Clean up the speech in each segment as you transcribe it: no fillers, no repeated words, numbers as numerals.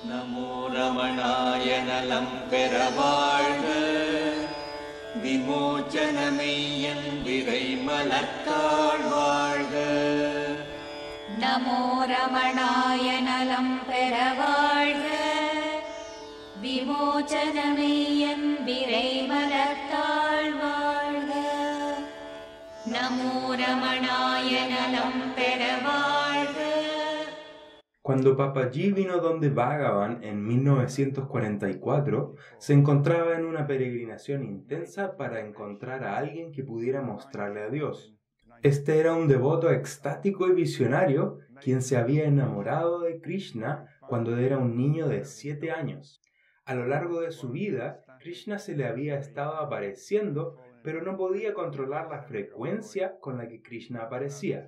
நமோ ரமணாய நலம் பெற வாழ்க, விமோச்சனமெய்யன் விரை மலர்த்தாள் வாழ்க. நமோ ரமணாய நலம் பெற வாழ்க, விமோச்சனமெய்யன் விரை மலர்த்தாள் வாழ்க. நமோ ரமணாய நலம் பெற வாழ்க. Cuando Papaji vino donde Bhagavan en 1944, se encontraba en una peregrinación intensa para encontrar a alguien que pudiera mostrarle a Dios. Este era un devoto extático y visionario quien se había enamorado de Krishna cuando era un niño de 7 años. A lo largo de su vida, Krishna se le había estado apareciendo, pero no podía controlar la frecuencia con la que Krishna aparecía.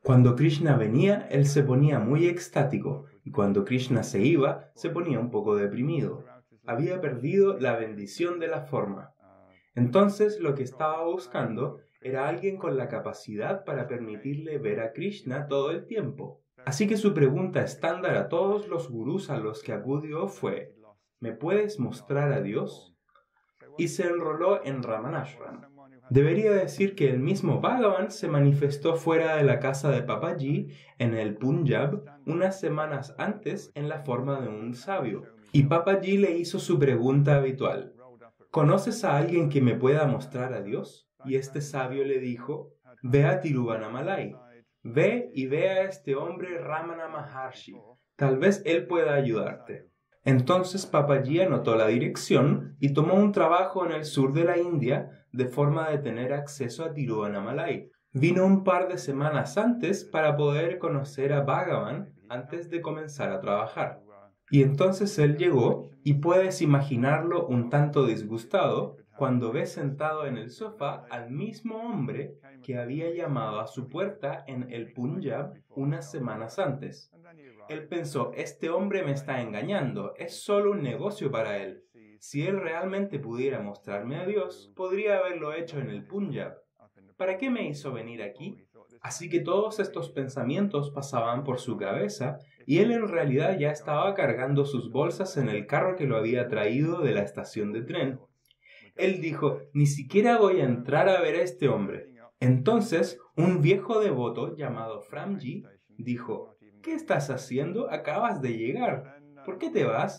Cuando Krishna venía, él se ponía muy extático, y cuando Krishna se iba, se ponía un poco deprimido. Había perdido la bendición de la forma. Entonces, lo que estaba buscando era alguien con la capacidad para permitirle ver a Krishna todo el tiempo. Así que su pregunta estándar a todos los gurús a los que acudió fue: ¿me puedes mostrar a Dios? Y se enroló en Ramanashram. Debería decir que el mismo Bhagavan se manifestó fuera de la casa de Papaji en el Punjab unas semanas antes en la forma de un sabio. Y Papaji le hizo su pregunta habitual: ¿conoces a alguien que me pueda mostrar a Dios? Y este sabio le dijo: ve a Tiruvannamalai. Ve y ve a este hombre Ramana Maharshi. Tal vez él pueda ayudarte. Entonces Papaji anotó la dirección y tomó un trabajo en el sur de la India de forma de tener acceso a Tiruvannamalai. Vino un par de semanas antes para poder conocer a Bhagavan antes de comenzar a trabajar. Y entonces él llegó y puedes imaginarlo un tanto disgustado cuando ve sentado en el sofá al mismo hombre que había llamado a su puerta en el Punjab unas semanas antes. Él pensó: este hombre me está engañando, es solo un negocio para él. Si él realmente pudiera mostrarme a Dios, podría haberlo hecho en el Punjab. ¿Para qué me hizo venir aquí? Así que todos estos pensamientos pasaban por su cabeza y él en realidad ya estaba cargando sus bolsas en el carro que lo había traído de la estación de tren. Él dijo: ni siquiera voy a entrar a ver a este hombre. Entonces, un viejo devoto llamado Framji dijo: ¿qué estás haciendo? Acabas de llegar. ¿Por qué te vas?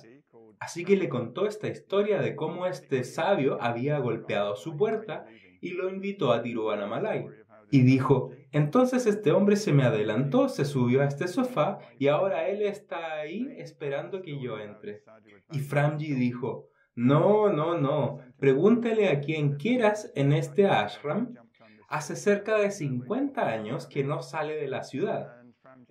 Así que le contó esta historia de cómo este sabio había golpeado su puerta y lo invitó a Tiruvannamalai. Y dijo: entonces este hombre se me adelantó, se subió a este sofá y ahora él está ahí esperando que yo entre. Y Framji dijo: no, pregúntale a quien quieras en este ashram. Hace cerca de 50 años que no sale de la ciudad.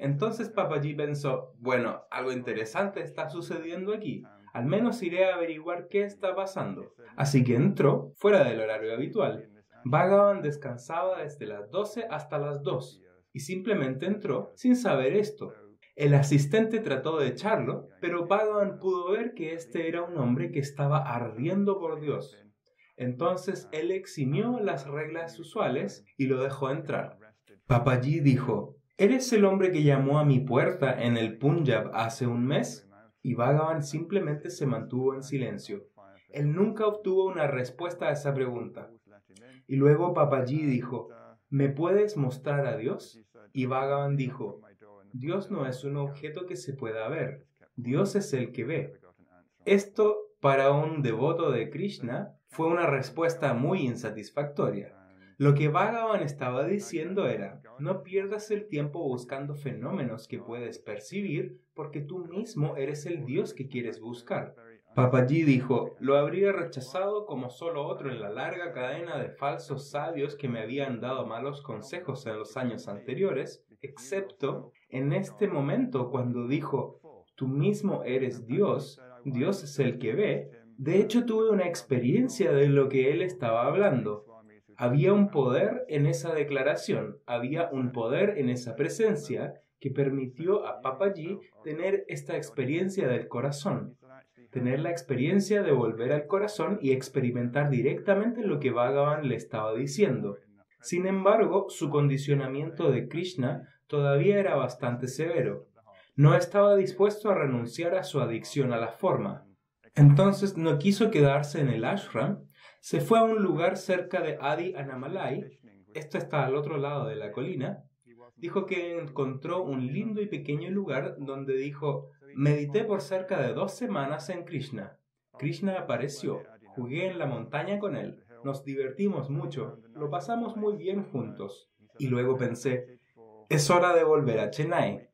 Entonces Papaji pensó: bueno, algo interesante está sucediendo aquí. Al menos iré a averiguar qué está pasando. Así que entró fuera del horario habitual. Bhagavan descansaba desde las 12 hasta las 2 y simplemente entró sin saber esto. El asistente trató de echarlo, pero Bhagavan pudo ver que este era un hombre que estaba ardiendo por Dios. Entonces él eximió las reglas usuales y lo dejó entrar. Papaji dijo: ¿eres el hombre que llamó a mi puerta en el Punjab hace un mes? Y Bhagavan simplemente se mantuvo en silencio. Él nunca obtuvo una respuesta a esa pregunta. Y luego Papaji dijo: ¿me puedes mostrar a Dios? Y Bhagavan dijo: Dios no es un objeto que se pueda ver. Dios es el que ve. Esto, para un devoto de Krishna, fue una respuesta muy insatisfactoria. Lo que Bhagavan estaba diciendo era: no pierdas el tiempo buscando fenómenos que puedes percibir porque tú mismo eres el Dios que quieres buscar. Papaji dijo: lo habría rechazado como solo otro en la larga cadena de falsos sabios que me habían dado malos consejos en los años anteriores, excepto en este momento cuando dijo: tú mismo eres Dios, Dios es el que ve. De hecho, tuve una experiencia de lo que él estaba hablando. Había un poder en esa declaración, había un poder en esa presencia que permitió a Papaji tener esta experiencia del corazón, tener la experiencia de volver al corazón y experimentar directamente lo que Bhagavan le estaba diciendo. Sin embargo, su condicionamiento de Krishna todavía era bastante severo. No estaba dispuesto a renunciar a su adicción a la forma. Entonces no quiso quedarse en el ashram, se fue a un lugar cerca de Adi Annamalai, esto está al otro lado de la colina. Dijo que encontró un lindo y pequeño lugar donde dijo, medité por cerca de 2 semanas en Krishna. Krishna apareció, jugué en la montaña con él, nos divertimos mucho, lo pasamos muy bien juntos. Y luego pensé, es hora de volver a Chennai,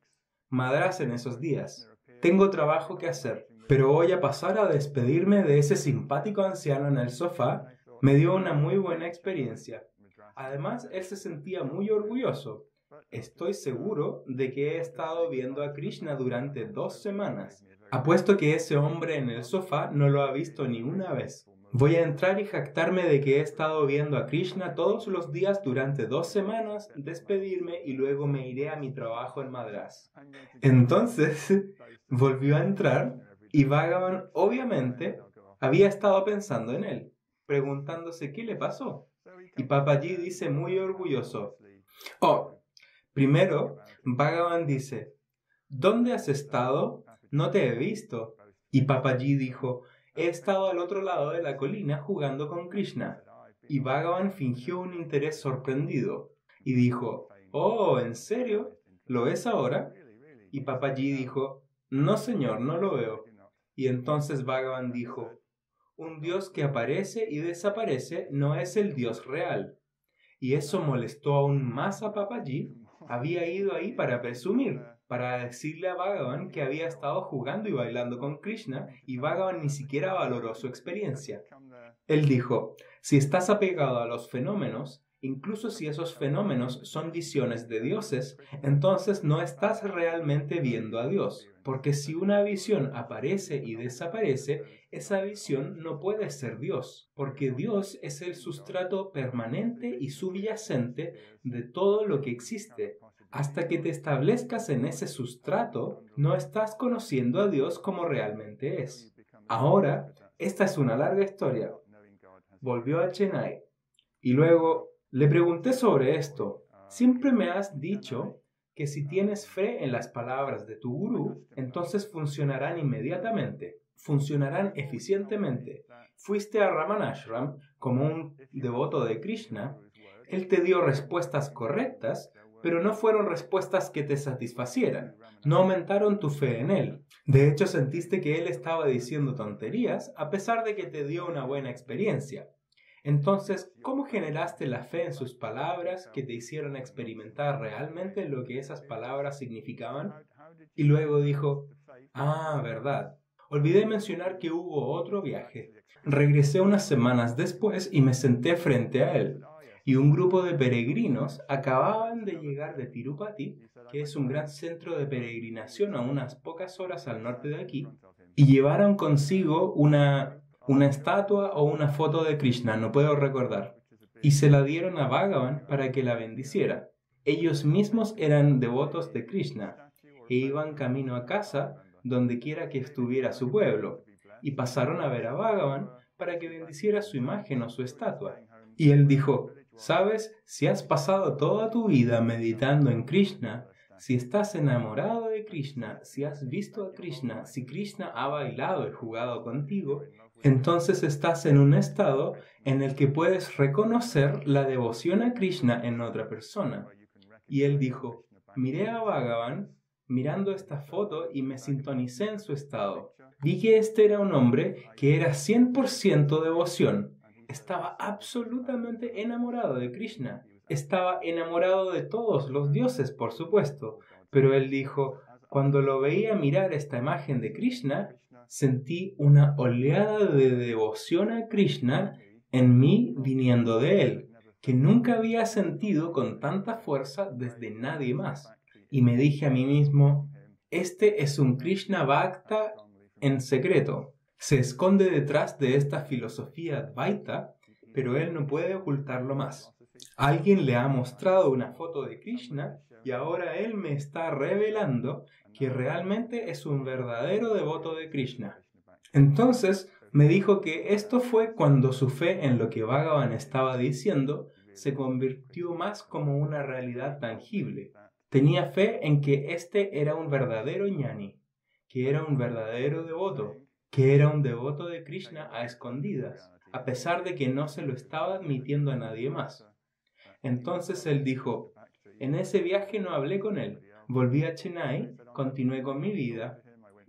Madrás en esos días. Tengo trabajo que hacer, pero voy a pasar a despedirme de ese simpático anciano en el sofá. Me dio una muy buena experiencia. Además, él se sentía muy orgulloso. Estoy seguro de que he estado viendo a Krishna durante 2 semanas. Apuesto que ese hombre en el sofá no lo ha visto ni una vez. Voy a entrar y jactarme de que he estado viendo a Krishna todos los días durante 2 semanas, despedirme y luego me iré a mi trabajo en Madrás. Entonces, volvió a entrar y Bhagavan, obviamente, había estado pensando en él, preguntándose qué le pasó. Y Papaji dice muy orgulloso, primero, Bhagavan dice, ¿dónde has estado? No te he visto. Y Papaji dijo, he estado al otro lado de la colina jugando con Krishna. Y Bhagavan fingió un interés sorprendido y dijo, ¿en serio? ¿Lo ves ahora? Y Papaji dijo, no señor, no lo veo. Y entonces Bhagavan dijo, un Dios que aparece y desaparece no es el Dios real. Y eso molestó aún más a Papaji. Había ido ahí para presumir, para decirle a Bhagavan que había estado jugando y bailando con Krishna, y Bhagavan ni siquiera valoró su experiencia. Él dijo, si estás apegado a los fenómenos, incluso si esos fenómenos son visiones de dioses, entonces no estás realmente viendo a Dios, porque si una visión aparece y desaparece, esa visión no puede ser Dios, porque Dios es el sustrato permanente y subyacente de todo lo que existe. Hasta que te establezcas en ese sustrato, no estás conociendo a Dios como realmente es. Ahora, esta es una larga historia. Volvió a Chennai y luego le pregunté sobre esto. Siempre me has dicho que si tienes fe en las palabras de tu gurú, entonces funcionarán inmediatamente, funcionarán eficientemente. Fuiste a Ramanashram como un devoto de Krishna. Él te dio respuestas correctas, pero no fueron respuestas que te satisfacieran. No aumentaron tu fe en él. De hecho, sentiste que él estaba diciendo tonterías a pesar de que te dio una buena experiencia. Entonces, ¿cómo generaste la fe en sus palabras que te hicieron experimentar realmente lo que esas palabras significaban? Y luego dijo, verdad. Olvidé mencionar que hubo otro viaje. Regresé unas semanas después y me senté frente a él. Y un grupo de peregrinos acababan de llegar de Tirupati, que es un gran centro de peregrinación a unas pocas horas al norte de aquí, y llevaron consigo una estatua o una foto de Krishna, no puedo recordar, y se la dieron a Bhagavan para que la bendiciera. Ellos mismos eran devotos de Krishna e iban camino a casa donde quiera que estuviera su pueblo, y pasaron a ver a Bhagavan para que bendiciera su imagen o su estatua. Y él dijo, ¿sabes? Si has pasado toda tu vida meditando en Krishna, si estás enamorado de Krishna, si has visto a Krishna, si Krishna ha bailado y jugado contigo, entonces estás en un estado en el que puedes reconocer la devoción a Krishna en otra persona. Y él dijo, miré a Bhagavan mirando esta foto y me sintonicé en su estado. Vi que este era un hombre que era 100% devoción. Estaba absolutamente enamorado de Krishna. Estaba enamorado de todos los dioses, por supuesto. Pero él dijo, cuando lo veía mirar esta imagen de Krishna, sentí una oleada de devoción a Krishna en mí viniendo de él, que nunca había sentido con tanta fuerza desde nadie más. Y me dije a mí mismo, este es un Krishna Bhakta en secreto. Se esconde detrás de esta filosofía Advaita, pero él no puede ocultarlo más. Alguien le ha mostrado una foto de Krishna y ahora él me está revelando que realmente es un verdadero devoto de Krishna. Entonces me dijo que esto fue cuando su fe en lo que Bhagavan estaba diciendo se convirtió más como una realidad tangible. Tenía fe en que este era un verdadero ñani, que era un verdadero devoto, que era un devoto de Krishna a escondidas, a pesar de que no se lo estaba admitiendo a nadie más. Entonces él dijo, en ese viaje no hablé con él, volví a Chennai, continué con mi vida,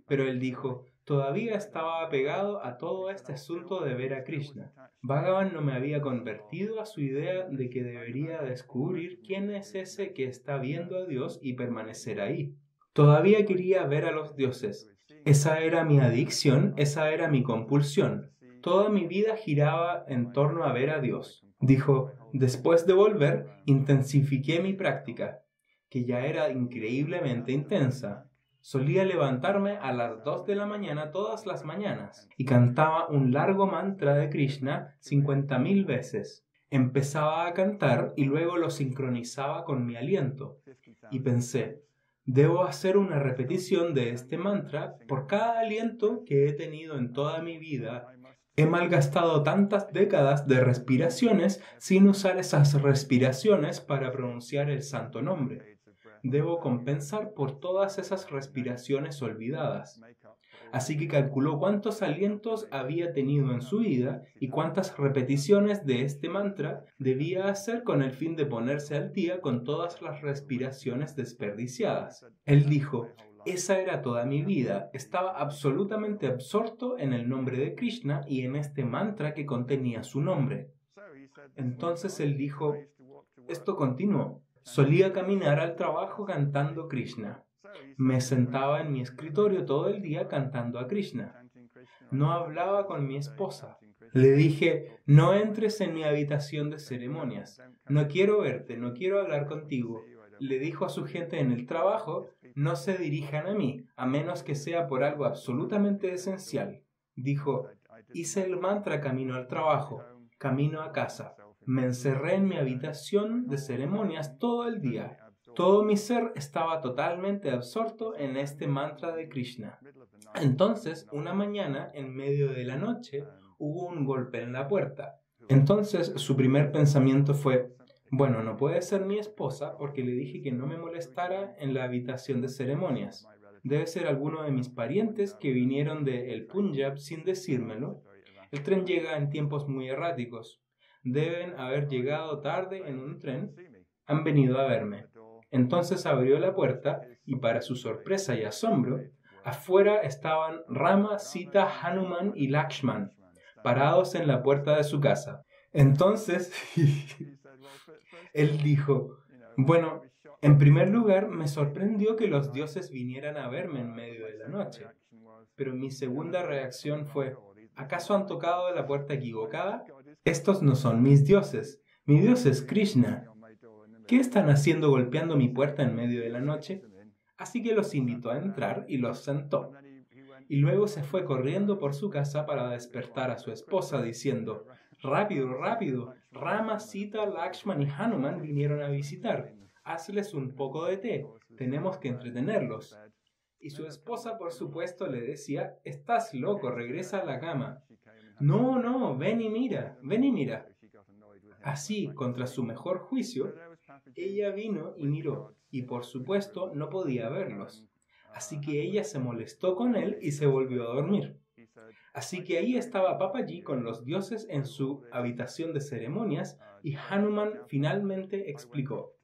pero él dijo, todavía estaba apegado a todo este asunto de ver a Krishna. Bhagavan no me había convertido a su idea de que debería descubrir quién es ese que está viendo a Dios y permanecer ahí. Todavía quería ver a los dioses. Esa era mi adicción, esa era mi compulsión. Toda mi vida giraba en torno a ver a Dios. Dijo, después de volver, intensifiqué mi práctica, que ya era increíblemente intensa. Solía levantarme a las 2 de la mañana todas las mañanas y cantaba un largo mantra de Krishna 50,000 veces. Empezaba a cantar y luego lo sincronizaba con mi aliento. Y pensé, debo hacer una repetición de este mantra por cada aliento que he tenido en toda mi vida. He malgastado tantas décadas de respiraciones sin usar esas respiraciones para pronunciar el santo nombre. Debo compensar por todas esas respiraciones olvidadas. Así que calculó cuántos alientos había tenido en su vida y cuántas repeticiones de este mantra debía hacer con el fin de ponerse al día con todas las respiraciones desperdiciadas. Él dijo, esa era toda mi vida, estaba absolutamente absorto en el nombre de Krishna y en este mantra que contenía su nombre. Entonces él dijo, esto continuó. Solía caminar al trabajo cantando Krishna. Me sentaba en mi escritorio todo el día cantando a Krishna. No hablaba con mi esposa. Le dije, no entres en mi habitación de ceremonias. No quiero verte, no quiero hablar contigo. Le dijo a su gente en el trabajo, no se dirijan a mí, a menos que sea por algo absolutamente esencial. Dijo, hice el mantra camino al trabajo, camino a casa. Me encerré en mi habitación de ceremonias todo el día. Todo mi ser estaba totalmente absorto en este mantra de Krishna. Entonces, una mañana, en medio de la noche, hubo un golpe en la puerta. Entonces, su primer pensamiento fue, bueno, no puede ser mi esposa porque le dije que no me molestara en la habitación de ceremonias. Debe ser alguno de mis parientes que vinieron de el Punjab sin decírmelo. El tren llega en tiempos muy erráticos. Deben haber llegado tarde en un tren. Han venido a verme. Entonces abrió la puerta y para su sorpresa y asombro, afuera estaban Rama, Sita, Hanuman y Lakshman, parados en la puerta de su casa. Entonces, él dijo, bueno, en primer lugar me sorprendió que los dioses vinieran a verme en medio de la noche. Pero mi segunda reacción fue, ¿acaso han tocado la puerta equivocada? Estos no son mis dioses. Mi dios es Krishna. ¿Qué están haciendo golpeando mi puerta en medio de la noche? Así que los invitó a entrar y los sentó. Y luego se fue corriendo por su casa para despertar a su esposa diciendo, rápido, rápido, Rama, Sita, Lakshman y Hanuman vinieron a visitar. Hazles un poco de té, tenemos que entretenerlos. Y su esposa, por supuesto, le decía, estás loco, regresa a la cama. No, no, ven y mira, ven y mira. Así, contra su mejor juicio, ella vino y miró, y por supuesto no podía verlos. Así que ella se molestó con él y se volvió a dormir. Así que ahí estaba Papaji con los dioses en su habitación de ceremonias y Hanuman finalmente explicó,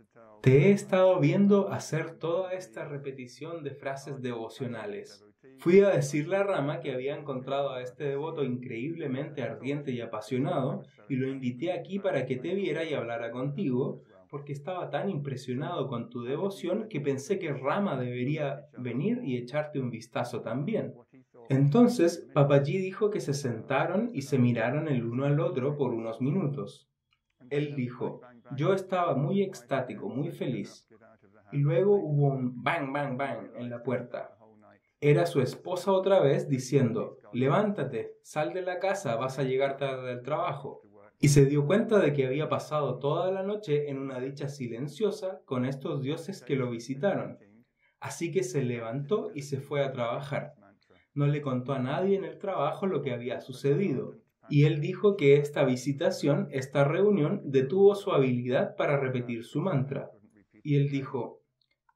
te he estado viendo hacer toda esta repetición de frases devocionales. Fui a decirle a Rama que había encontrado a este devoto increíblemente ardiente y apasionado y lo invité aquí para que te viera y hablara contigo, porque estaba tan impresionado con tu devoción que pensé que Rama debería venir y echarte un vistazo también. Entonces Papaji dijo que se sentaron y se miraron el uno al otro por unos minutos. Él dijo, yo estaba muy extático, muy feliz. Y luego hubo un bang, bang, bang en la puerta. Era su esposa otra vez diciendo, levántate, sal de la casa, vas a llegar tarde del trabajo. Y se dio cuenta de que había pasado toda la noche en una dicha silenciosa con estos dioses que lo visitaron. Así que se levantó y se fue a trabajar. No le contó a nadie en el trabajo lo que había sucedido. Y él dijo que esta visitación, esta reunión, detuvo su habilidad para repetir su mantra. Y él dijo,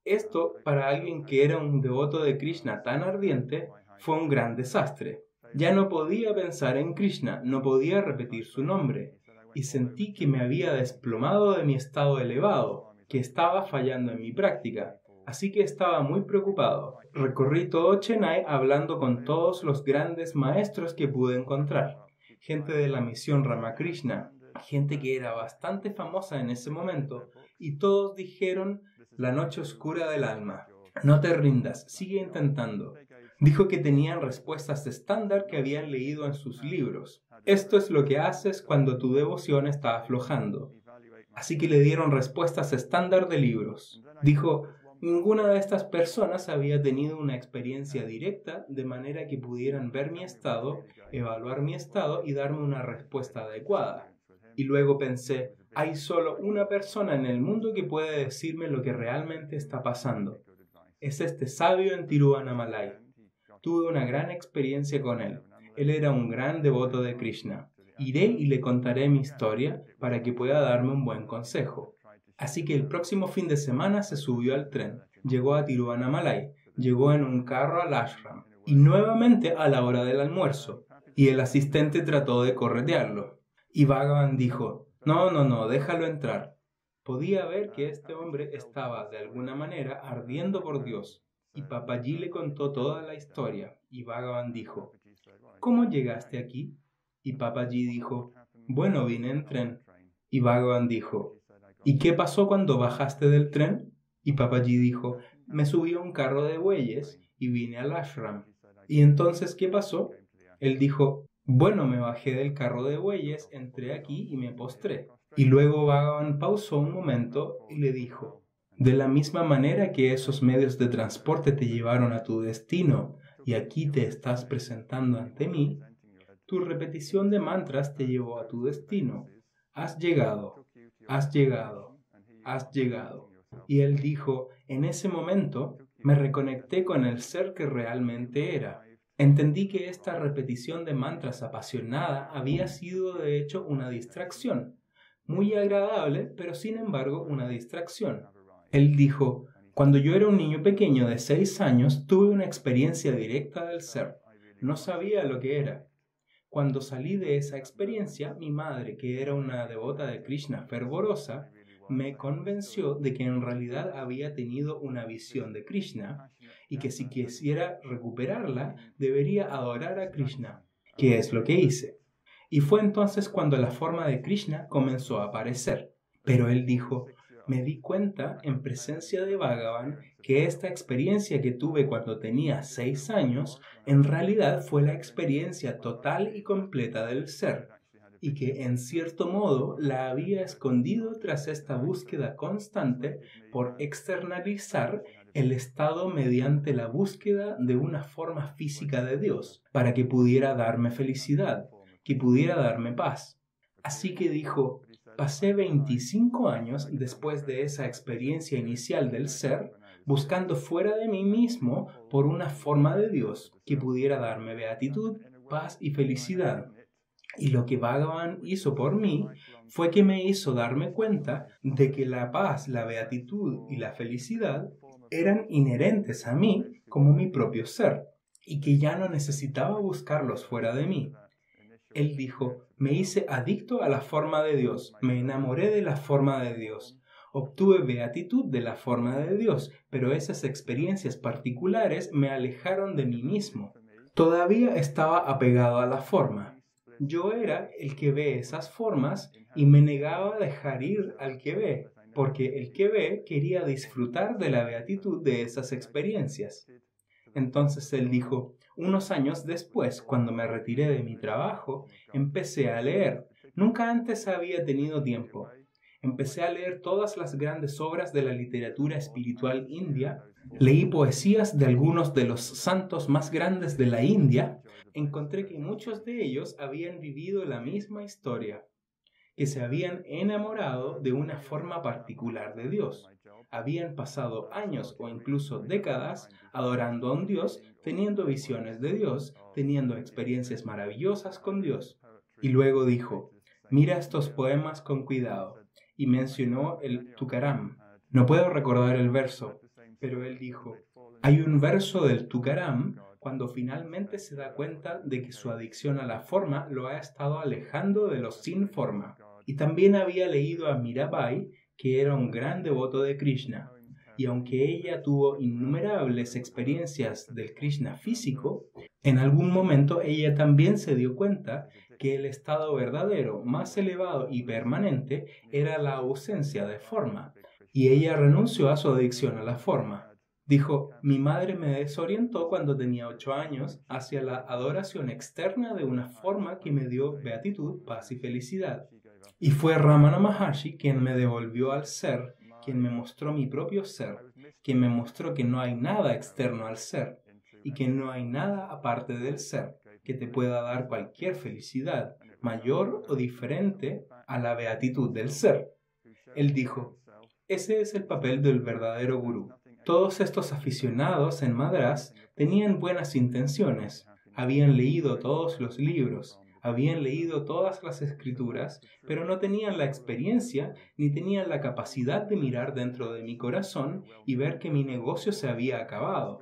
Esto, para alguien que era un devoto de Krishna tan ardiente, fue un gran desastre. Ya no podía pensar en Krishna, no podía repetir su nombre, y sentí que me había desplomado de mi estado elevado, que estaba fallando en mi práctica. Así que estaba muy preocupado. Recorrí todo Chennai hablando con todos los grandes maestros que pude encontrar. Gente de la misión Ramakrishna, gente que era bastante famosa en ese momento, y todos dijeron: la noche oscura del alma. No te rindas, sigue intentando. Dijo que tenían respuestas estándar que habían leído en sus libros. Esto es lo que haces cuando tu devoción está aflojando. Así que le dieron respuestas estándar de libros. Dijo: ninguna de estas personas había tenido una experiencia directa de manera que pudieran ver mi estado, evaluar mi estado y darme una respuesta adecuada. Y luego pensé: hay solo una persona en el mundo que puede decirme lo que realmente está pasando. Es este sabio en Tiruvannamalai. Tuve una gran experiencia con él. Él era un gran devoto de Krishna. Iré y le contaré mi historia para que pueda darme un buen consejo. Así que el próximo fin de semana se subió al tren. Llegó a Tiruvannamalai. Llegó en un carro al ashram. Y nuevamente a la hora del almuerzo. Y el asistente trató de corretearlo. Y Bhagavan dijo: no, déjalo entrar. Podía ver que este hombre estaba de alguna manera ardiendo por Dios. Y Papaji le contó toda la historia. Y Bhagavan dijo: ¿cómo llegaste aquí? Y Papaji dijo: bueno, vine en tren. Y Bhagavan dijo: ¿y qué pasó cuando bajaste del tren? Y Papaji dijo: me subí a un carro de bueyes y vine al ashram. ¿Y entonces qué pasó? Él dijo: bueno, me bajé del carro de bueyes, entré aquí y me postré. Y luego Bhagavan pausó un momento y le dijo: de la misma manera que esos medios de transporte te llevaron a tu destino y aquí te estás presentando ante mí, tu repetición de mantras te llevó a tu destino. Has llegado, has llegado, has llegado. Y él dijo: en ese momento me reconecté con el ser que realmente era. Entendí que esta repetición de mantras apasionada había sido de hecho una distracción, muy agradable, pero sin embargo una distracción. Él dijo: cuando yo era un niño pequeño de 6 años, tuve una experiencia directa del ser. No sabía lo que era. Cuando salí de esa experiencia, mi madre, que era una devota de Krishna fervorosa, me convenció de que en realidad había tenido una visión de Krishna y que si quisiera recuperarla, debería adorar a Krishna, que es lo que hice. Y fue entonces cuando la forma de Krishna comenzó a aparecer. Pero él dijo: me di cuenta en presencia de Bhagavan que esta experiencia que tuve cuando tenía 6 años en realidad fue la experiencia total y completa del ser, y que en cierto modo la había escondido tras esta búsqueda constante por externalizar el estado mediante la búsqueda de una forma física de Dios, para que pudiera darme felicidad, que pudiera darme paz. Así que dijo: pasé 25 años después de esa experiencia inicial del ser, buscando fuera de mí mismo por una forma de Dios que pudiera darme beatitud, paz y felicidad. Y lo que Bhagavan hizo por mí fue que me hizo darme cuenta de que la paz, la beatitud y la felicidad eran inherentes a mí como mi propio ser, y que ya no necesitaba buscarlos fuera de mí. Él dijo: me hice adicto a la forma de Dios, me enamoré de la forma de Dios, obtuve beatitud de la forma de Dios, pero esas experiencias particulares me alejaron de mí mismo. Todavía estaba apegado a la forma. Yo era el que ve esas formas y me negaba a dejar ir al que ve, porque el que ve quería disfrutar de la beatitud de esas experiencias. Entonces él dijo: unos años después, cuando me retiré de mi trabajo, empecé a leer. Nunca antes había tenido tiempo. Empecé a leer todas las grandes obras de la literatura espiritual india. Leí poesías de algunos de los santos más grandes de la India. Encontré que muchos de ellos habían vivido la misma historia, que se habían enamorado de una forma particular de Dios. Habían pasado años o incluso décadas adorando a un Dios, teniendo visiones de Dios, teniendo experiencias maravillosas con Dios. Y luego dijo: mira estos poemas con cuidado. Y mencionó el Tukaram. No puedo recordar el verso, Pero él dijo, hay un verso del Tukaram cuando finalmente se da cuenta de que su adicción a la forma lo ha estado alejando de los sin forma. Y también había leído a Mirabai, que era un gran devoto de Krishna. Y aunque ella tuvo innumerables experiencias del Krishna físico, en algún momento ella también se dio cuenta que el estado verdadero, más elevado y permanente, era la ausencia de forma. Y ella renunció a su adicción a la forma. Dijo, mi madre me desorientó cuando tenía 8 años hacia la adoración externa de una forma que me dio beatitud, paz y felicidad. Y fue Ramana Maharshi quien me devolvió al ser, quien me mostró mi propio ser, quien me mostró que no hay nada externo al ser y que no hay nada aparte del ser que te pueda dar cualquier felicidad, mayor o diferente a la beatitud del ser. Él dijo, ese es el papel del verdadero gurú. Todos estos aficionados en Madrás tenían buenas intenciones, habían leído todos los libros, habían leído todas las escrituras, pero no tenían la experiencia ni tenían la capacidad de mirar dentro de mi corazón y ver que mi negocio se había acabado,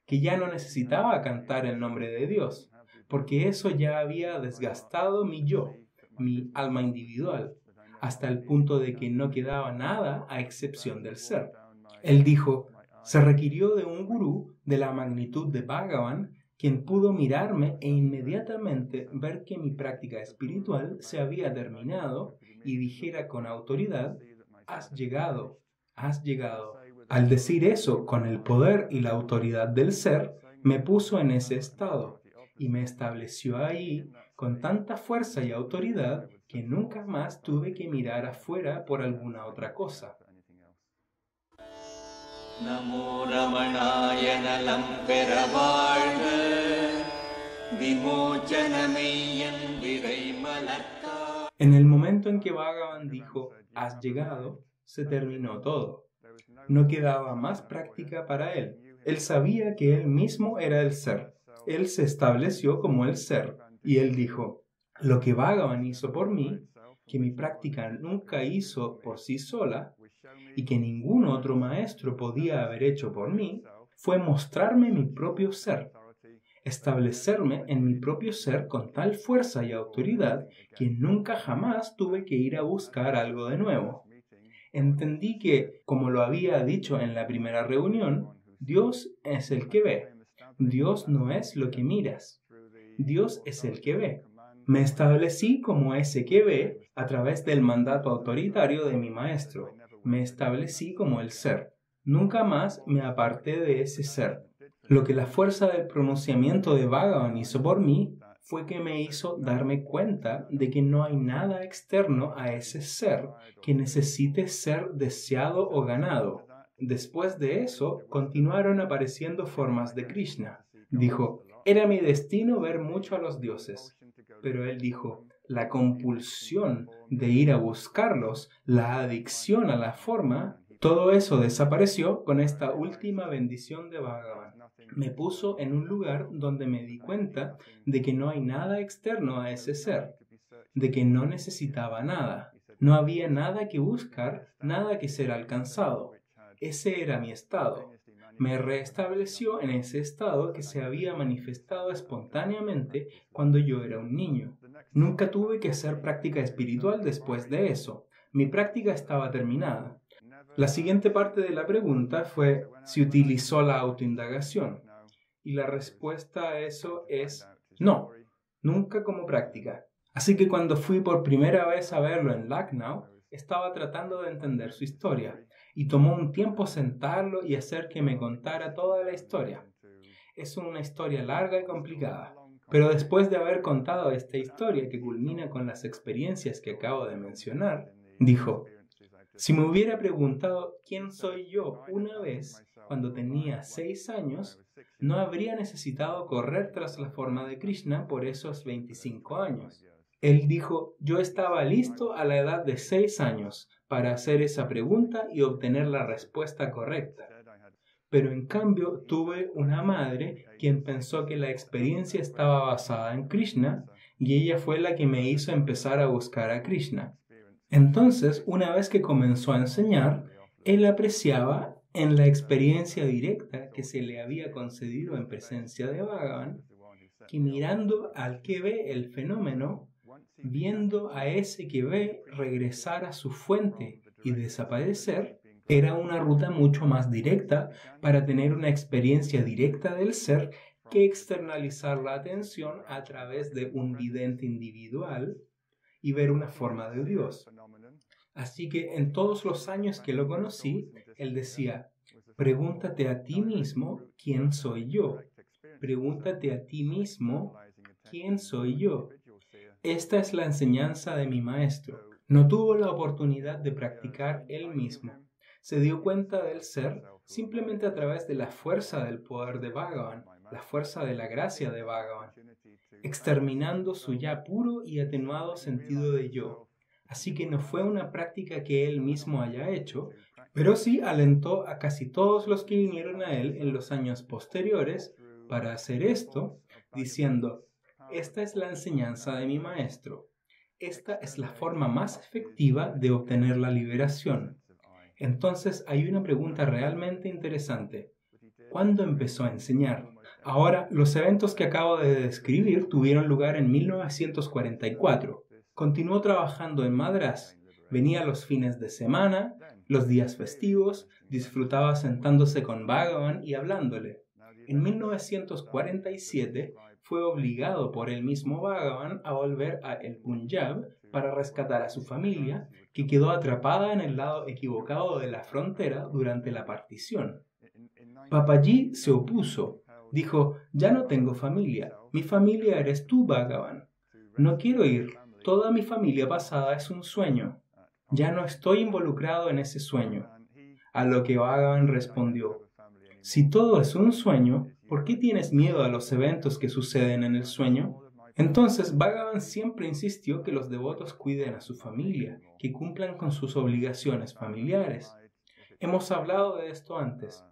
que ya no necesitaba cantar el nombre de Dios, porque eso ya había desgastado mi yo, mi alma individual, hasta el punto de que no quedaba nada a excepción del ser. Él dijo, se requirió de un gurú de la magnitud de Bhagavan, quien pudo mirarme e inmediatamente ver que mi práctica espiritual se había terminado y dijera con autoridad, has llegado, has llegado. Al decir eso con el poder y la autoridad del ser, me puso en ese estado y me estableció ahí con tanta fuerza y autoridad que nunca más tuve que mirar afuera por alguna otra cosa. Namo Ramanaya Nalam Peravazhga Vimochanameyan Virai Malattal. En el momento en que Bhagavan dijo, has llegado, se terminó todo. No quedaba más práctica para él. Él sabía que él mismo era el ser. Él se estableció como el ser. Y él dijo, lo que Bhagavan hizo por mí, que mi práctica nunca hizo por sí sola, y que ningún otro maestro podía haber hecho por mí, fue mostrarme mi propio ser, establecerme en mi propio ser con tal fuerza y autoridad que nunca jamás tuve que ir a buscar algo de nuevo. Entendí que, como lo había dicho en la primera reunión, Dios es el que ve. Dios no es lo que miras. Dios es el que ve. Me establecí como ese que ve a través del mandato autoritario de mi maestro. Me establecí como el ser. Nunca más me aparté de ese ser. Lo que la fuerza del pronunciamiento de Bhagavan hizo por mí fue que me hizo darme cuenta de que no hay nada externo a ese ser que necesite ser deseado o ganado. Después de eso, continuaron apareciendo formas de Krishna. Dijo, era mi destino ver mucho a los dioses. Pero él dijo, la compulsión de ir a buscarlos, la adicción a la forma, todo eso desapareció con esta última bendición de Bhagavan. Me puso en un lugar donde me di cuenta de que no hay nada externo a ese ser, de que no necesitaba nada, no había nada que buscar, nada que ser alcanzado. Ese era mi estado. Me restableció en ese estado que se había manifestado espontáneamente cuando yo era un niño. Nunca tuve que hacer práctica espiritual después de eso. Mi práctica estaba terminada. La siguiente parte de la pregunta fue si utilizó la autoindagación. Y la respuesta a eso es no, nunca como práctica. Así que cuando fui por primera vez a verlo en Lucknow, estaba tratando de entender su historia. Y tomó un tiempo sentarlo y hacer que me contara toda la historia. Es una historia larga y complicada, pero después de haber contado esta historia que culmina con las experiencias que acabo de mencionar, dijo, si me hubiera preguntado quién soy yo una vez cuando tenía 6 años, no habría necesitado correr tras la forma de Krishna por esos 25 años. Él dijo, yo estaba listo a la edad de 6 años para hacer esa pregunta y obtener la respuesta correcta. Pero en cambio tuve una madre quien pensó que la experiencia estaba basada en Krishna y ella fue la que me hizo empezar a buscar a Krishna. Entonces, una vez que comenzó a enseñar, él apreciaba en la experiencia directa que se le había concedido en presencia de Bhagavan, que mirando al que ve el fenómeno, viendo a ese que ve regresar a su fuente y desaparecer, era una ruta mucho más directa para tener una experiencia directa del ser que externalizar la atención a través de un vidente individual y ver una forma de Dios. Así que en todos los años que lo conocí, él decía, pregúntate a ti mismo quién soy yo. Pregúntate a ti mismo quién soy yo. Esta es la enseñanza de mi maestro. No tuvo la oportunidad de practicar él mismo. Se dio cuenta del ser simplemente a través de la fuerza del poder de Bhagavan, la fuerza de la gracia de Bhagavan, exterminando su ya puro y atenuado sentido de yo. Así que no fue una práctica que él mismo haya hecho, pero sí alentó a casi todos los que vinieron a él en los años posteriores para hacer esto, diciendo, esta es la enseñanza de mi maestro. Esta es la forma más efectiva de obtener la liberación. Entonces hay una pregunta realmente interesante. ¿Cuándo empezó a enseñar? Ahora, los eventos que acabo de describir tuvieron lugar en 1944. Continuó trabajando en Madrás. Venía los fines de semana, los días festivos, disfrutaba sentándose con Bhagavan y hablándole. En 1947 fue obligado por el mismo Bhagavan a volver a el Punjab para rescatar a su familia, que quedó atrapada en el lado equivocado de la frontera durante la partición. Papaji se opuso. Dijo, ya no tengo familia. Mi familia eres tú, Bhagavan. No quiero ir. Toda mi familia pasada es un sueño. Ya no estoy involucrado en ese sueño. A lo que Bhagavan respondió, si todo es un sueño, ¿por qué tienes miedo a los eventos que suceden en el sueño? Entonces Bhagavan siempre insistió que los devotos cuiden a su familia, que cumplan con sus obligaciones familiares. Hemos hablado de esto antes.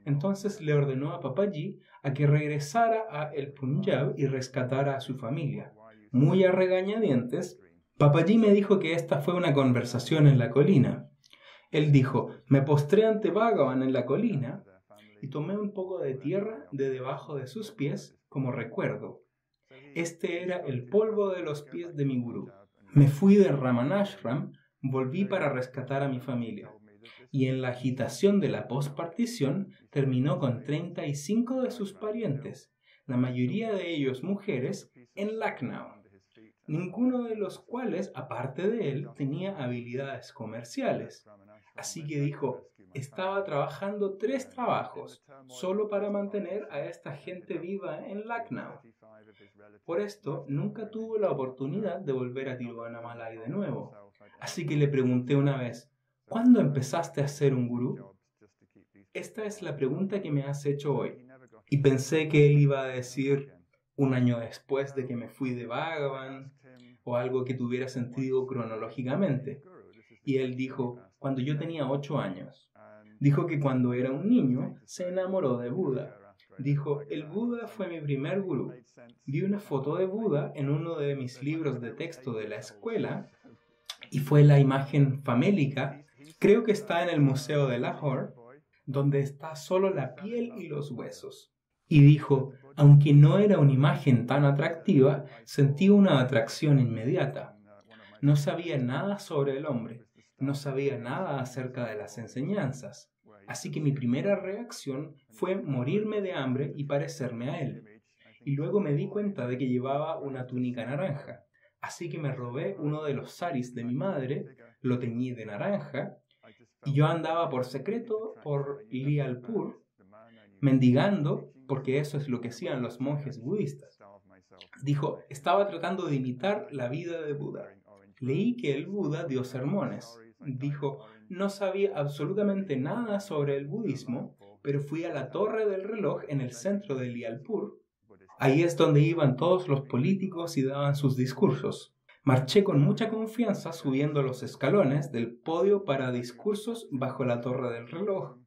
Entonces le ordenó a Papaji a que regresara a el Punjab y rescatara a su familia. Muy a regañadientes, Papaji me dijo que esta fue una conversación en la colina. Él dijo, me postré ante Bhagavan en la colina y tomé un poco de tierra de debajo de sus pies como recuerdo. Este era el polvo de los pies de mi gurú. Me fui de Ramanashram, volví para rescatar a mi familia. Y en la agitación de la pospartición terminó con 35 de sus parientes, la mayoría de ellos mujeres, en Lucknow, ninguno de los cuales, aparte de él, tenía habilidades comerciales. Así que dijo, estaba trabajando 3 trabajos, solo para mantener a esta gente viva en Lucknow. Por esto, nunca tuvo la oportunidad de volver a Tiruvannamalai de nuevo. Así que le pregunté una vez, ¿cuándo empezaste a ser un gurú? Esta es la pregunta que me has hecho hoy. Y pensé que él iba a decir 1 año después de que me fui de Bhagavan, o algo que tuviera sentido cronológicamente. Y él dijo, cuando yo tenía 8 años. Dijo que cuando era un niño se enamoró de Buda. Dijo, el Buda fue mi primer gurú. Vi una foto de Buda en uno de mis libros de texto de la escuela y fue la imagen famélica. Creo que está en el Museo de Lahore, donde está solo la piel y los huesos. Y dijo, aunque no era una imagen tan atractiva, sentí una atracción inmediata. No sabía nada sobre el hombre, no sabía nada acerca de las enseñanzas. Así que mi primera reacción fue morirme de hambre y parecerme a él. Y luego me di cuenta de que llevaba una túnica naranja. Así que me robé uno de los saris de mi madre, lo teñí de naranja, y yo andaba por secreto por Lialpur, mendigando, porque eso es lo que hacían los monjes budistas. Dijo, estaba tratando de imitar la vida de Buda. Leí que el Buda dio sermones. Dijo, no sabía absolutamente nada sobre el budismo, pero fui a la torre del reloj en el centro de Lialpur. Ahí es donde iban todos los políticos y daban sus discursos. Marché con mucha confianza subiendo los escalones del podio para discursos bajo la torre del reloj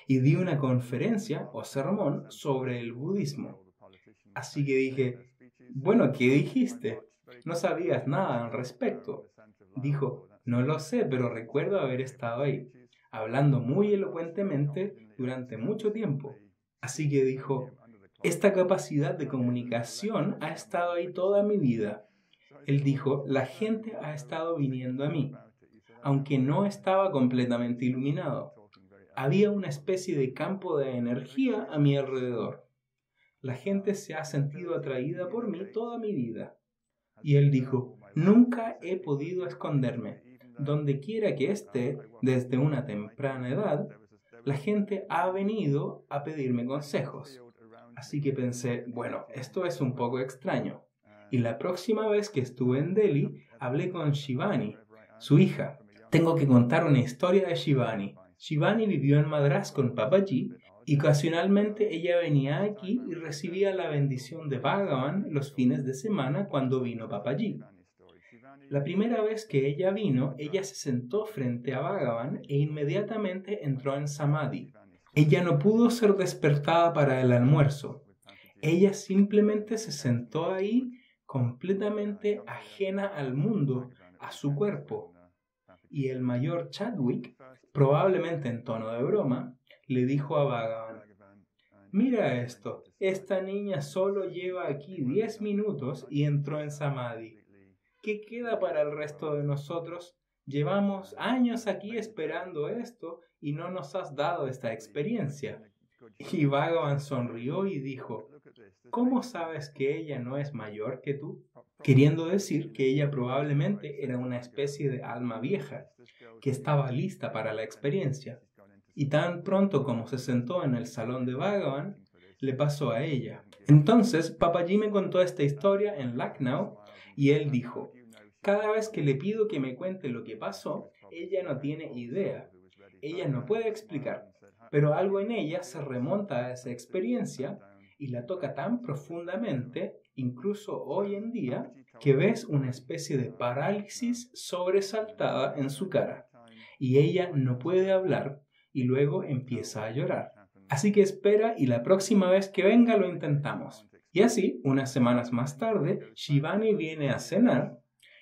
y di una conferencia o sermón sobre el budismo. Así que dije, bueno, ¿qué dijiste? No sabías nada al respecto. Dijo, no lo sé, pero recuerdo haber estado ahí. hablando muy elocuentemente durante mucho tiempo. Así que dijo, esta capacidad de comunicación ha estado ahí toda mi vida. Él dijo, la gente ha estado viniendo a mí, aunque no estaba completamente iluminado. Había una especie de campo de energía a mi alrededor. La gente se ha sentido atraída por mí toda mi vida. Y él dijo, nunca he podido esconderme. Donde quiera que esté, desde una temprana edad, la gente ha venido a pedirme consejos. Así que pensé, bueno, esto es un poco extraño. Y la próxima vez que estuve en Delhi, hablé con Shivani, su hija. Tengo que contar una historia de Shivani. Shivani vivió en Madras con Papaji y ocasionalmente ella venía aquí y recibía la bendición de Bhagavan los fines de semana cuando vino Papaji. La primera vez que ella vino, ella se sentó frente a Bhagavan e inmediatamente entró en Samadhi. Ella no pudo ser despertada para el almuerzo. Ella simplemente se sentó ahí completamente ajena al mundo, a su cuerpo. Y el mayor Chadwick, probablemente en tono de broma, le dijo a Bhagavan, mira esto, esta niña solo lleva aquí 10 minutos y entró en Samadhi. ¿Qué queda para el resto de nosotros? Llevamos años aquí esperando esto y no nos has dado esta experiencia. Y Bhagavan sonrió y dijo, ¿cómo sabes que ella no es mayor que tú? Queriendo decir que ella probablemente era una especie de alma vieja, que estaba lista para la experiencia. Y tan pronto como se sentó en el salón de Bhagavan, le pasó a ella. Entonces, Papaji me contó esta historia en Lucknow y él dijo, cada vez que le pido que me cuente lo que pasó, ella no tiene idea. Ella no puede explicar, pero algo en ella se remonta a esa experiencia y la toca tan profundamente, incluso hoy en día, que ves una especie de parálisis sobresaltada en su cara. Y ella no puede hablar y luego empieza a llorar. Así que espera y la próxima vez que venga lo intentamos. Y así, unas semanas más tarde, Shivani viene a cenar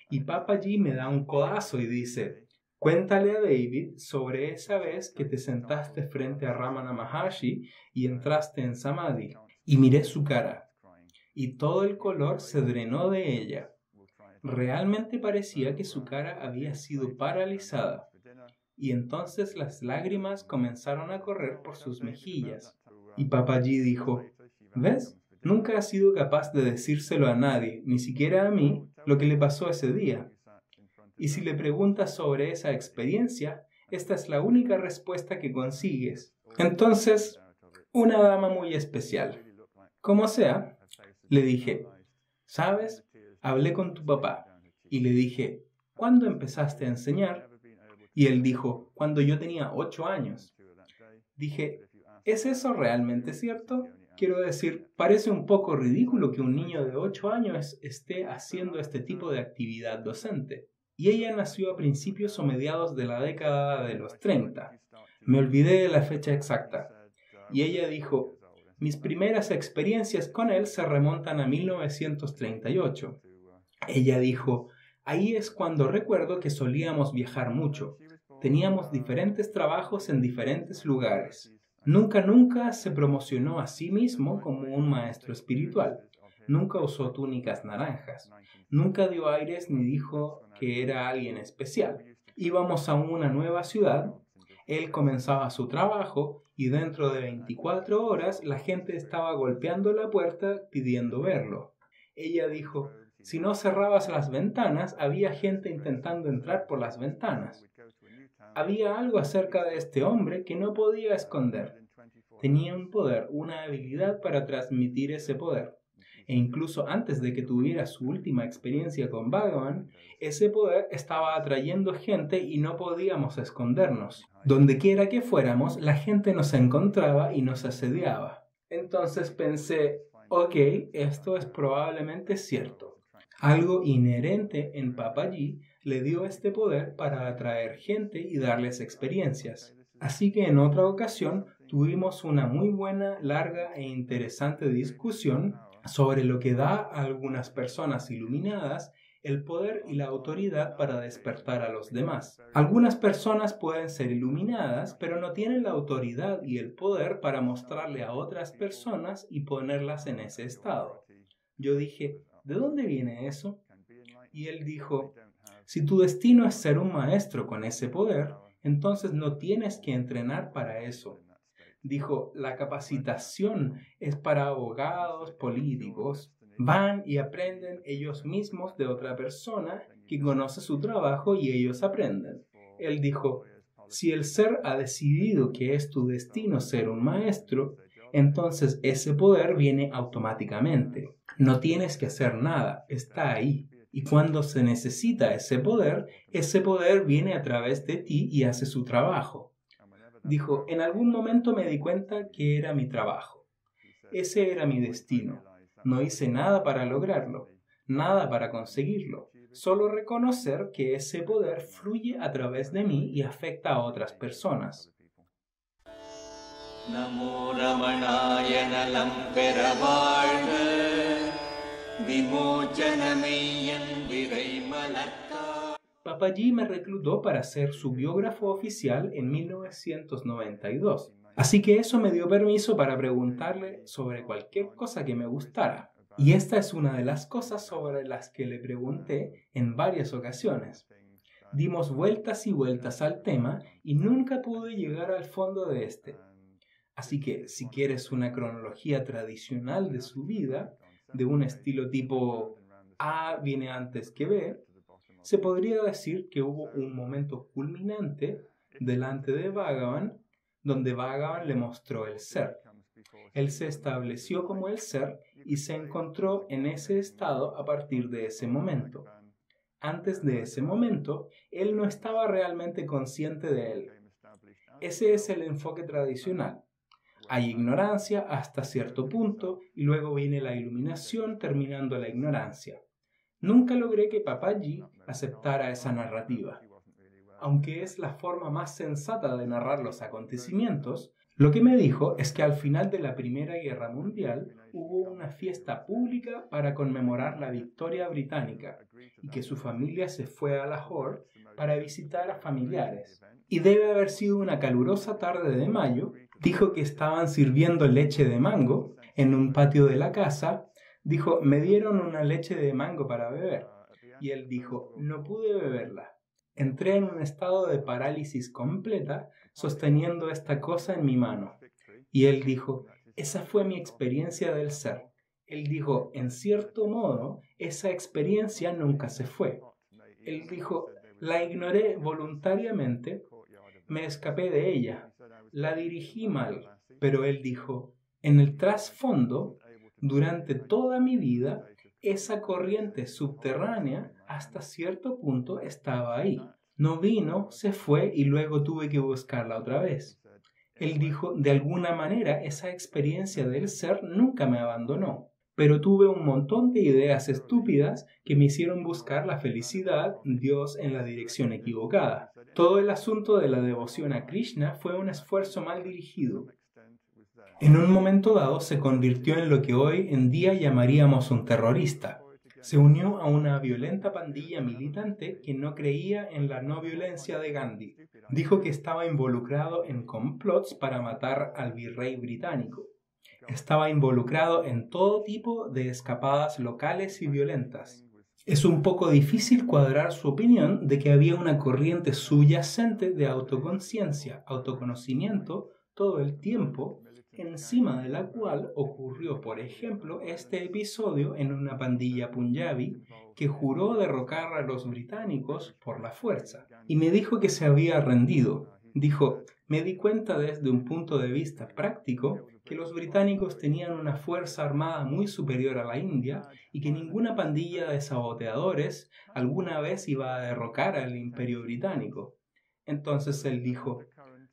y Papaji me da un codazo y dice, cuéntale a David sobre esa vez que te sentaste frente a Ramana Maharshi y entraste en Samadhi. Y miré su cara y todo el color se drenó de ella. Realmente parecía que su cara había sido paralizada. Y entonces las lágrimas comenzaron a correr por sus mejillas. Y Papaji dijo, ¿ves? Nunca ha sido capaz de decírselo a nadie, ni siquiera a mí, lo que le pasó ese día. Y si le preguntas sobre esa experiencia, esta es la única respuesta que consigues. Entonces, una dama muy especial. Como sea, le dije, ¿sabes? Hablé con tu papá y le dije, ¿cuándo empezaste a enseñar? Y él dijo, cuando yo tenía 8 años. Dije, ¿es eso realmente cierto? Quiero decir, parece un poco ridículo que un niño de 8 años esté haciendo este tipo de actividad docente. Y ella nació a principios o mediados de la década de los 30. Me olvidé de la fecha exacta. Y ella dijo, mis primeras experiencias con él se remontan a 1938. Ella dijo, ahí es cuando recuerdo que solíamos viajar mucho. Teníamos diferentes trabajos en diferentes lugares. Nunca se promocionó a sí mismo como un maestro espiritual. Nunca usó túnicas naranjas. Nunca dio aires ni dijo que era alguien especial. Íbamos a una nueva ciudad. Él comenzaba su trabajo y dentro de 24 horas la gente estaba golpeando la puerta pidiendo verlo. Ella dijo, si no cerrabas las ventanas, había gente intentando entrar por las ventanas. Había algo acerca de este hombre que no podía esconder. Tenía un poder, una habilidad para transmitir ese poder. E incluso antes de que tuviera su última experiencia con Bhagavan, ese poder estaba atrayendo gente y no podíamos escondernos. Donde quiera que fuéramos, la gente nos encontraba y nos asediaba. Entonces pensé, ok, esto es probablemente cierto. Algo inherente en Papaji le dio este poder para atraer gente y darles experiencias. Así que en otra ocasión tuvimos una muy buena, larga e interesante discusión sobre lo que da a algunas personas iluminadas el poder y la autoridad para despertar a los demás. Algunas personas pueden ser iluminadas, pero no tienen la autoridad y el poder para mostrarle a otras personas y ponerlas en ese estado. Yo dije, ¿de dónde viene eso? Y él dijo, si tu destino es ser un maestro con ese poder, entonces no tienes que entrenar para eso. Dijo, la capacitación es para abogados, políticos. Van y aprenden ellos mismos de otra persona que conoce su trabajo y ellos aprenden. Él dijo, si el ser ha decidido que es tu destino ser un maestro, entonces ese poder viene automáticamente. No tienes que hacer nada, está ahí. Y cuando se necesita ese poder viene a través de ti y hace su trabajo. Dijo, en algún momento me di cuenta que era mi trabajo. Ese era mi destino. No hice nada para lograrlo, nada para conseguirlo. Solo reconocer que ese poder fluye a través de mí y afecta a otras personas. Namo Ramanaya Nalam Pera Vazhga, Vimochanameyan Virai Malakkar. Papaji me reclutó para ser su biógrafo oficial en 1992. Así que eso me dio permiso para preguntarle sobre cualquier cosa que me gustara. Y esta es una de las cosas sobre las que le pregunté en varias ocasiones. Dimos vueltas y vueltas al tema y nunca pude llegar al fondo de este. Así que si quieres una cronología tradicional de su vida, de un estilo tipo A viene antes que B, se podría decir que hubo un momento culminante delante de Bhagavan, donde Bhagavan le mostró el ser. Él se estableció como el ser y se encontró en ese estado a partir de ese momento. Antes de ese momento, él no estaba realmente consciente de él. Ese es el enfoque tradicional. Hay ignorancia hasta cierto punto y luego viene la iluminación terminando la ignorancia. Nunca logré que Papaji aceptara esa narrativa. Aunque es la forma más sensata de narrar los acontecimientos, lo que me dijo es que al final de la Primera Guerra Mundial hubo una fiesta pública para conmemorar la victoria británica y que su familia se fue a Lahore para visitar a familiares. Y debe haber sido una calurosa tarde de mayo. Dijo que estaban sirviendo leche de mango en un patio de la casa. Dijo, me dieron una leche de mango para beber. Y él dijo, no pude beberla. Entré en un estado de parálisis completa sosteniendo esta cosa en mi mano. Y él dijo, esa fue mi experiencia del ser. Él dijo, en cierto modo, esa experiencia nunca se fue. Él dijo, la ignoré voluntariamente, me escapé de ella, la dirigí mal. Pero él dijo, en el trasfondo, durante toda mi vida, esa corriente subterránea hasta cierto punto estaba ahí. No vino, se fue y luego tuve que buscarla otra vez. Él dijo, de alguna manera esa experiencia del ser nunca me abandonó, pero tuve un montón de ideas estúpidas que me hicieron buscar la felicidad, Dios, en la dirección equivocada. Todo el asunto de la devoción a Krishna fue un esfuerzo mal dirigido. En un momento dado se convirtió en lo que hoy en día llamaríamos un terrorista. Se unió a una violenta pandilla militante que no creía en la no violencia de Gandhi. Dijo que estaba involucrado en complots para matar al virrey británico. Estaba involucrado en todo tipo de escapadas locales y violentas. Es un poco difícil cuadrar su opinión de que había una corriente subyacente de autoconciencia, autoconocimiento, todo el tiempo, encima de la cual ocurrió, por ejemplo, este episodio en una pandilla punjabi que juró derrocar a los británicos por la fuerza. Y me dijo que se había rendido. Dijo, me di cuenta desde un punto de vista práctico que los británicos tenían una fuerza armada muy superior a la India y que ninguna pandilla de saboteadores alguna vez iba a derrocar al imperio británico. Entonces él dijo,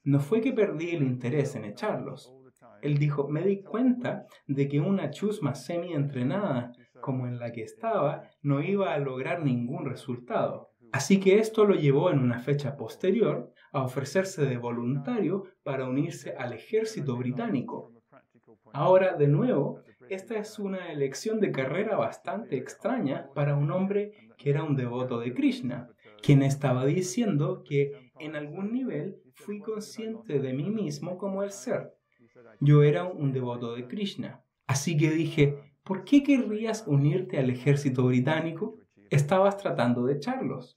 no fue que perdí el interés en echarlos. Él dijo, me di cuenta de que una chusma semi-entrenada como en la que estaba no iba a lograr ningún resultado. Así que esto lo llevó en una fecha posterior a ofrecerse de voluntario para unirse al ejército británico. Ahora, de nuevo, esta es una elección de carrera bastante extraña para un hombre que era un devoto de Krishna, quien estaba diciendo que en algún nivel fui consciente de mí mismo como el ser. Yo era un devoto de Krishna. Así que dije, ¿por qué querrías unirte al ejército británico? Estabas tratando de echarlos.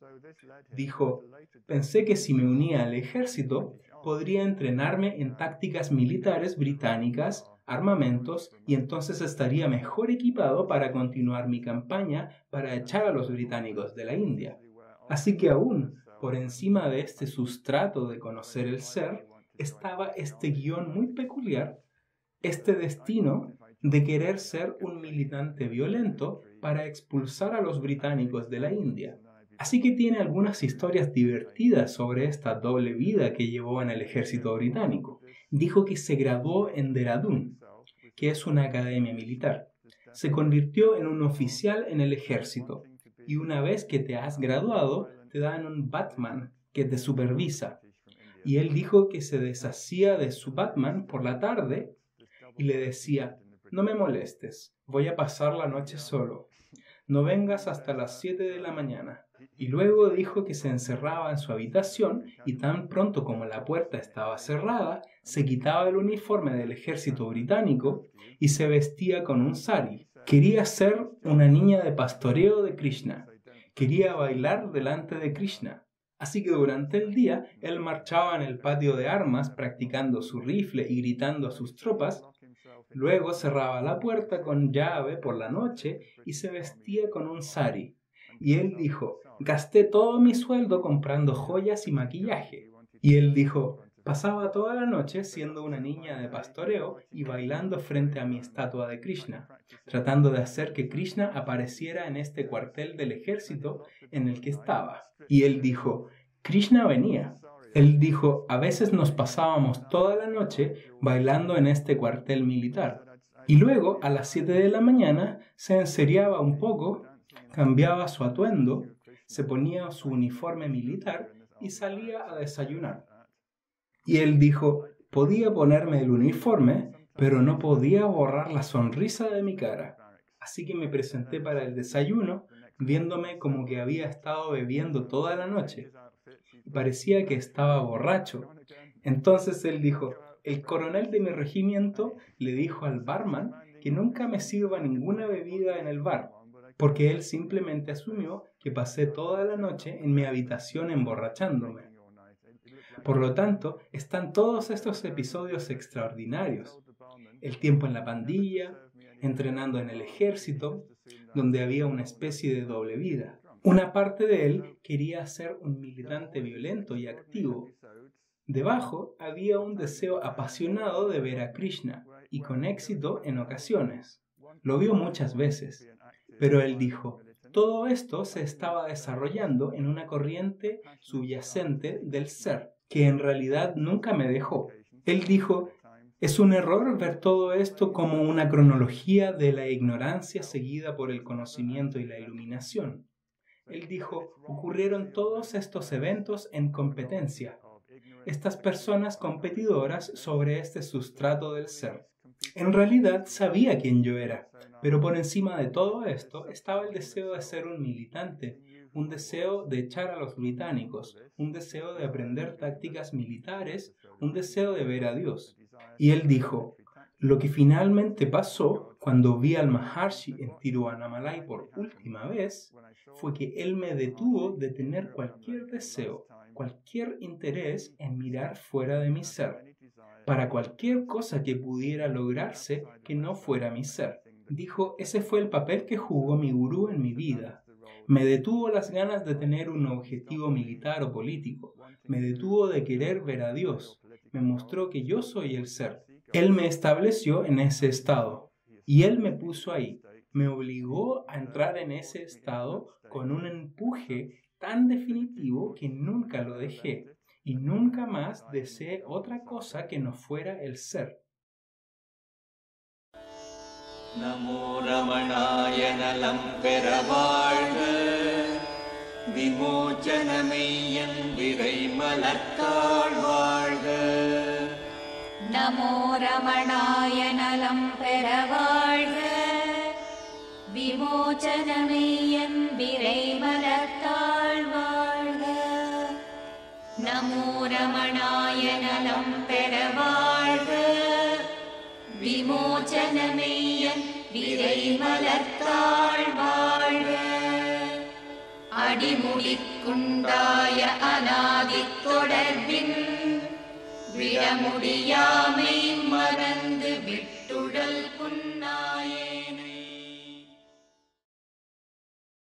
Dijo, pensé que si me unía al ejército, podría entrenarme en tácticas militares británicas, armamentos, y entonces estaría mejor equipado para continuar mi campaña para echar a los británicos de la India. Así que aún, por encima de este sustrato de conocer el ser, estaba este guión muy peculiar, este destino de querer ser un militante violento para expulsar a los británicos de la India. Así que tiene algunas historias divertidas sobre esta doble vida que llevó en el ejército británico. Dijo que se graduó en Dehradún, que es una academia militar. Se convirtió en un oficial en el ejército y una vez que te has graduado, te dan un Batman que te supervisa. Y él dijo que se deshacía de su Batman por la tarde y le decía, no me molestes, voy a pasar la noche solo. No vengas hasta las 7 de la mañana. Y luego dijo que se encerraba en su habitación y tan pronto como la puerta estaba cerrada, se quitaba el uniforme del ejército británico y se vestía con un sari. Quería ser una niña de pastoreo de Krishna. Quería bailar delante de Krishna. Así que durante el día, él marchaba en el patio de armas practicando su rifle y gritando a sus tropas. Luego cerraba la puerta con llave por la noche y se vestía con un sari. Y él dijo, gasté todo mi sueldo comprando joyas y maquillaje. Y él dijo, pasaba toda la noche siendo una niña de pastoreo y bailando frente a mi estatua de Krishna, tratando de hacer que Krishna apareciera en este cuartel del ejército en el que estaba. Y él dijo, Krishna venía. Él dijo, a veces nos pasábamos toda la noche bailando en este cuartel militar. Y luego, a las 7 de la mañana, se enseriaba un poco, cambiaba su atuendo, se ponía su uniforme militar y salía a desayunar. Y él dijo, podía ponerme el uniforme, pero no podía borrar la sonrisa de mi cara. Así que me presenté para el desayuno, viéndome como que había estado bebiendo toda la noche. Parecía que estaba borracho. Entonces él dijo, el coronel de mi regimiento le dijo al barman que nunca me sirva ninguna bebida en el bar, porque él simplemente asumió que pasé toda la noche en mi habitación emborrachándome. Por lo tanto, están todos estos episodios extraordinarios. El tiempo en la pandilla, entrenando en el ejército, donde había una especie de doble vida. Una parte de él quería ser un militante violento y activo. Debajo había un deseo apasionado de ver a Krishna, y con éxito en ocasiones. Lo vio muchas veces. Pero él dijo, todo esto se estaba desarrollando en una corriente subyacente del ser, que en realidad nunca me dejó. Él dijo, es un error ver todo esto como una cronología de la ignorancia seguida por el conocimiento y la iluminación. Él dijo, ocurrieron todos estos eventos en competencia. Estas personas competidoras sobre este sustrato del ser. En realidad sabía quién yo era, pero por encima de todo esto estaba el deseo de ser un militante, un deseo de echar a los británicos, un deseo de aprender tácticas militares, un deseo de ver a Dios. Y él dijo, lo que finalmente pasó cuando vi al Maharshi en Tiruvannamalai por última vez fue que él me detuvo de tener cualquier deseo, cualquier interés en mirar fuera de mi ser, para cualquier cosa que pudiera lograrse que no fuera mi ser. Dijo, ese fue el papel que jugó mi gurú en mi vida. Me detuvo las ganas de tener un objetivo militar o político. Me detuvo de querer ver a Dios. Me mostró que yo soy el ser. Él me estableció en ese estado. Y él me puso ahí. Me obligó a entrar en ese estado con un empuje tan definitivo que nunca lo dejé. Y nunca más deseé otra cosa que no fuera el ser. Namo Ramanaya Nalam Pera Vaalga, Vimochanameyan Virai Malattal Vaalga. Namo Ramanaya Nalam Pera Vaalga, விமோசனமெய்யன் விரைமலர்த்தாள் வாழ்க. நமோ ரமணாய நலம் பெற வாழ்க. விமோசனமெய்யன் விரைமலர்த்தாள் வாழ்க. அடிமுடிக்குண்டாய அநாதித் தொடர்பின் விடமுடியாமை மறந்து விட்டு